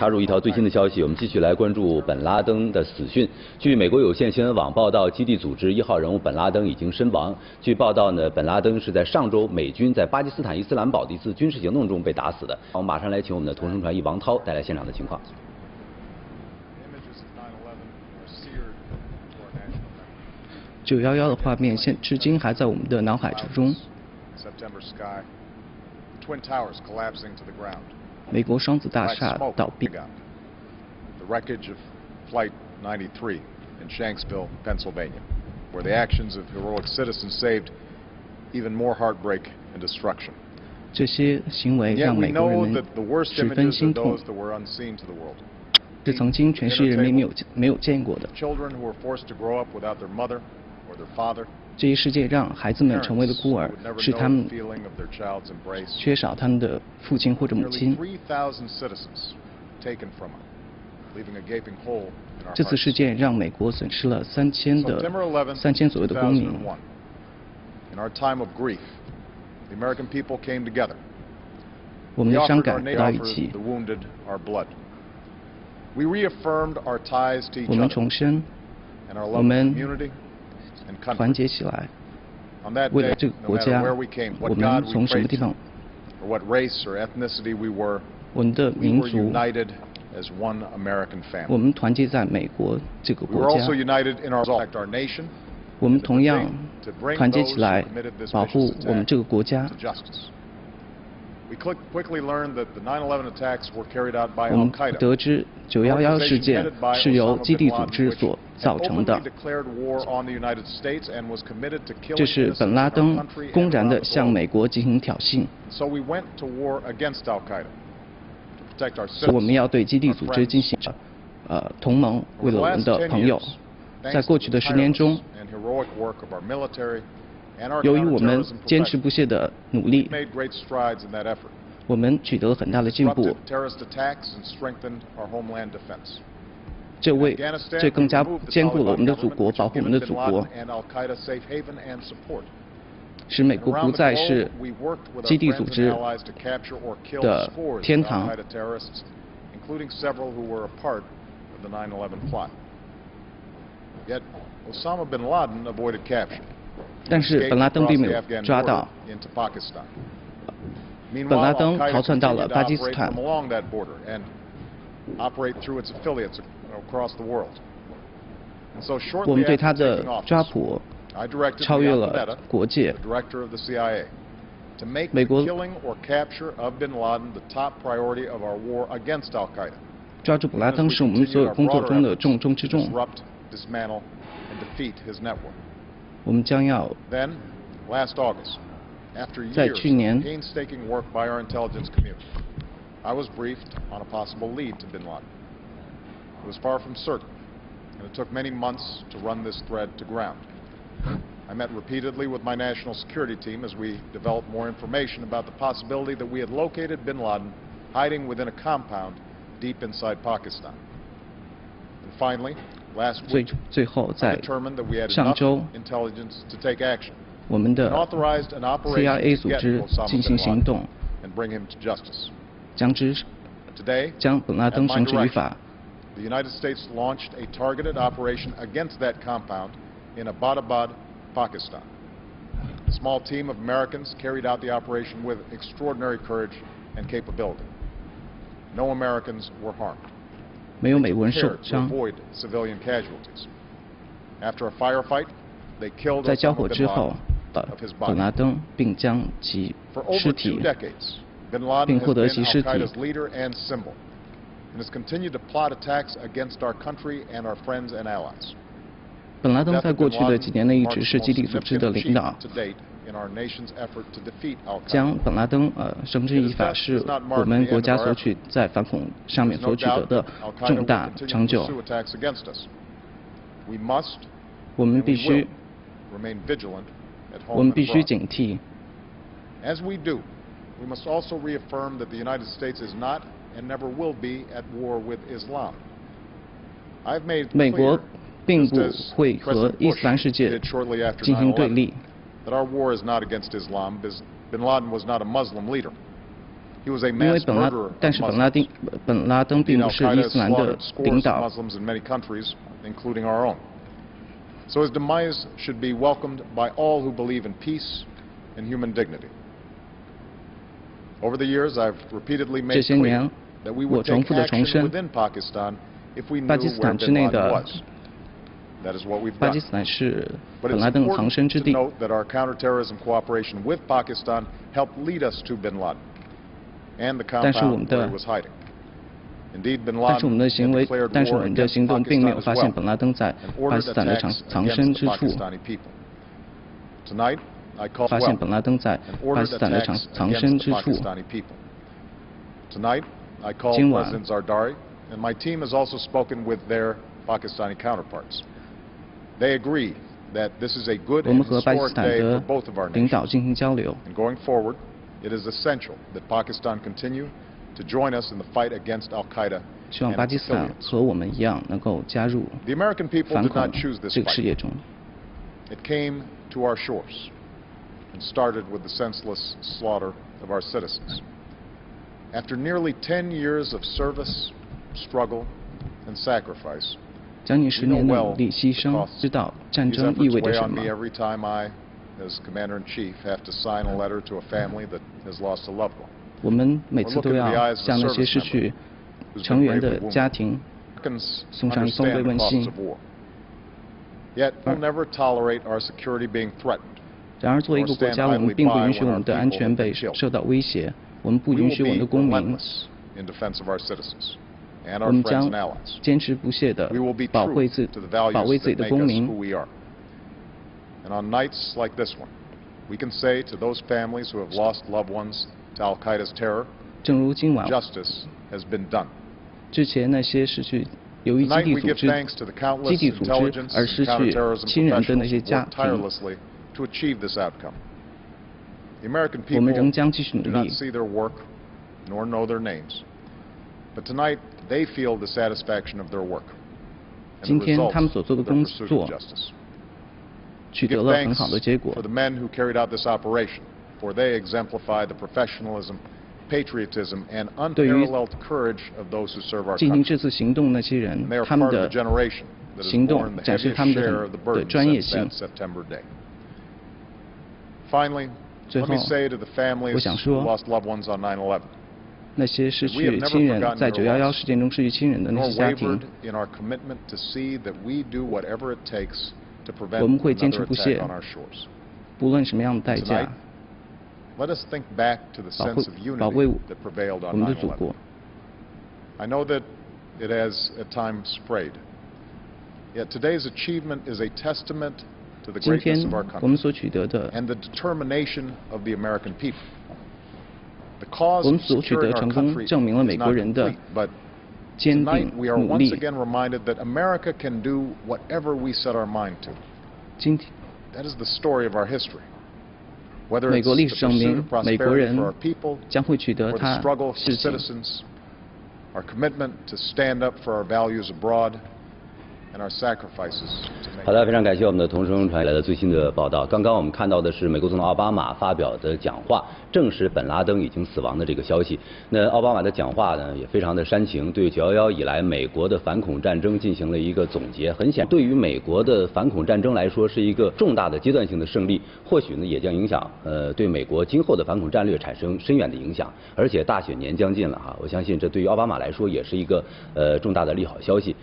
插入一条最新的消息，我们继续来关注本拉登的死讯。据美国有线新闻网报道，基地组织1号人物本拉登已经身亡。据报道呢，本拉登是在上周美军在巴基斯坦伊斯兰堡的一次军事行动中被打死的。我们马上来请我们的同声传译王涛带来现场的情况。 911的画面至今还在我们的脑海之中。美国双子大厦倒闭。The wreckage of Flight 93 in Shanksville, Pennsylvania, where the actions of heroic citizens saved even more heartbreak and destruction. 这些行为让美国人民十分心痛，是曾经全世界人民没有见过的。 这一事件让孩子们成为了孤儿，使他们缺少他们的父亲或者母亲。这次事件让美国损失了3000左右的公民。我们的伤感来到一起，我们重申，我们 团结起来，为了这个国家，我们从什么地方，我们的民族，我们团结在美国这个国家，我们同样团结起来保护我们这个国家。我们得知911事件是由基地组织所造成的，这是本拉登公然地向美国进行挑衅。我们要对基地组织进行同盟，为了我们的朋友。在过去的10年中，由于我们坚持不懈的努力，我们取得了很大的进步。这更加坚固了我们的祖国，保护我们的祖国，使美国不再是基地组织的天堂。但是本拉登并没有抓到。本拉登逃窜到了巴基斯坦。我们对他的抓捕超越了国界。美国抓住本拉登是我们所有工作中的重中之重。我们将要在去年， I was briefed on a possible lead to bin Laden. It was far from certain, and it took many months to run this thread to ground. I met repeatedly with my national security team as we developed more information about the possibility that we had located bin Laden hiding within a compound deep inside Pakistan. And finally, last week, I determined that we had enough intelligence to take action. 我们的 CIA 组织进行行动， and bring him to justice. 将本拉登绳之于法。 The United States launched a targeted operation against that compound in Abbottabad, Pakistan. A small team of Americans carried out the operation with extraordinary courage and capability. No Americans were harmed. 没有美国人受伤。 Avoid civilian casualties. After a firefight, they killed 在交火之后，本拉登并将其尸体。 并获得其尸体。本拉登在过去的几年内一直是基地组织的领导。将本拉登绳之以法是我们国家所取在反恐上面所取得的重大成就。我们必须警惕。 We must also reaffirm that the United States is not and never will be at war with Islam. I've made 美国并不会和伊斯兰世界进行对立。 That our war is not against Islam, because bin Laden was not a Muslim leader. He was a 因为 mass murderer 但 of 是 Muslims. 本拉登并不是伊 Al-Qaeda 斯兰的 slaughtered 领 scores 导 of Muslims in many countries, including our own. So his demise should be welcomed by all who believe in peace and human dignity. Over the years, I've repeatedly 这 made 些 clear 年 that we 我 would 重 take 复地重 action 申 within Pakistan if we knew 巴基斯 where 坦之 bin 内 Laden 的 was. That is what we've 巴 done. 基斯坦是 But 本 it's 拉登藏 important 身之 to 地。 note that our counterterrorism cooperation with Pakistan helped lead us to bin Laden and the 但是我们 compound where 的 he was hiding. Indeed, bin 但是我 Laden 们的 had 行为， declared 但是我 war 们的 against 行动并没 Pakistan 有 as 发现 well 本拉登在 and 巴 ordered 基斯坦的 attacks 藏 against 身 the 之处， Pakistani people. Tonight, I call 发现 well 本拉登在 and 巴 ordered 基斯坦的 attacks 藏 against 身 the 之处。 Pakistani people. Tonight, I call 今晚 President Zardari, and my team has also spoken with their Pakistani counterparts. They agree that this is a good 我 and 们和巴基 historic 斯坦 day for 的 both of our 领导 nations. 进行交流。 And going forward, it is essential that Pakistan continue to join us in the fight against Al-Qaeda 希望 and 巴基 its 斯坦 affiliates. 和我们一样，能够加入 The American people 反 did 恐 not choose this 这个事 fight. 业中。 It came to our shores and started with the senseless slaughter of our citizens. After nearly 10 years of service, struggle, and sacrifice, 将近10 we know 年的 well 努力牺 the 牲， costs. 知道战 These 争意 efforts 味着 weigh 什 on 么 me。every time I, as Commander-in-Chief, have to sign a letter to a family that has lost a loved one. 我们每次都要向那些失去成员的家庭 Americans 送上一封慰 understand the 问 costs 信。 of war. Yet we'll never tolerate our security being threatened. 然而，作为一个国家，我们并不允许我们的安全被受到威胁。我们不 We 允 will 许我们 be 的公民， relentless in defense of our citizens and 我 our 们 friends 将 and allies. 坚持不懈地 We will be 保卫 true to the values 自己 that 的 make 公 us 民 who。we are. And on nights like this one, we can say to those families who have lost loved ones to Al-Qaeda's terror, 正如今晚 justice has been done. 之前那些失去由于基 Tonight 地 we 组 give 织 thanks to the countless 基地组织 intelligence 而 and 失去 counterterrorism 亲人的那 professionals 些 who 家 worked 庭， tirelessly to achieve this outcome. The American 我们 people 仍将继续努 do not 力。 see their work nor know their names. But tonight they feel the satisfaction of their work 今 and the 天 results 他们所做的 of their 工 pursuit 作 of justice. 取 Give 得了很 thanks 好的结果 for。the men who carried out this operation, for they exemplify the professionalism, patriotism, and 对于 unparalleled courage of those who serve our 进行 country. 这次行动那些人 And they，are 他们 part of 的 the generation that has 行动 borne the 展示 heaviest 他们 share of the 的 burden 专业 since 性 that。September day. Finally, 最 let 后 me say to the families 我想 who 说 lost loved ones on 9/11, 那些失 We have 去 never 亲人 forgotten 在 your 9/11 loss, 事件中失去亲人的那 nor 些家庭 wavered，in our commitment to see that we do whatever it takes to prevent 我们会坚 another 持不懈 attack on our shores. 不论什么样的代 Tonight, 价， let us think back to the 保护 sense of 保卫 unity that prevailed 我 on 们的祖 9/11. 国。 I know that it has at times frayed. Yet today's achievement is a testament to the 今 greatness 天 of our 我们 country 所取得的， and the determination of the American people. The cause 我 of 们所取 securing 得 our 成功， country 证明了 is 美 not 国人的 complete, but 坚 tonight 定 we are 努 once 力。 again reminded that America can do whatever we set our mind to. 今天 That is the story of our history. Whether 美 it's 国历 the 史证 pursuit 明 of，美国 prosperity 人 for our people, 将会取得 or the 他 struggle for 事情。 citizens, our commitment to stand up for our values abroad, and our sacrifices to make. 好的，非常感谢我们的同声传来的最新的报道。刚刚我们看到的是美国总统奥巴马发表的讲话，证实本拉登已经死亡的这个消息。那奥巴马的讲话呢，也非常的煽情，对9/11以来美国的反恐战争进行了一个总结。很显然，对于美国的反恐战争来说，是一个重大的阶段性的胜利，或许呢也将影响对美国今后的反恐战略产生深远的影响。而且大选年将近了哈，我相信这对于奥巴马来说也是一个重大的利好消息。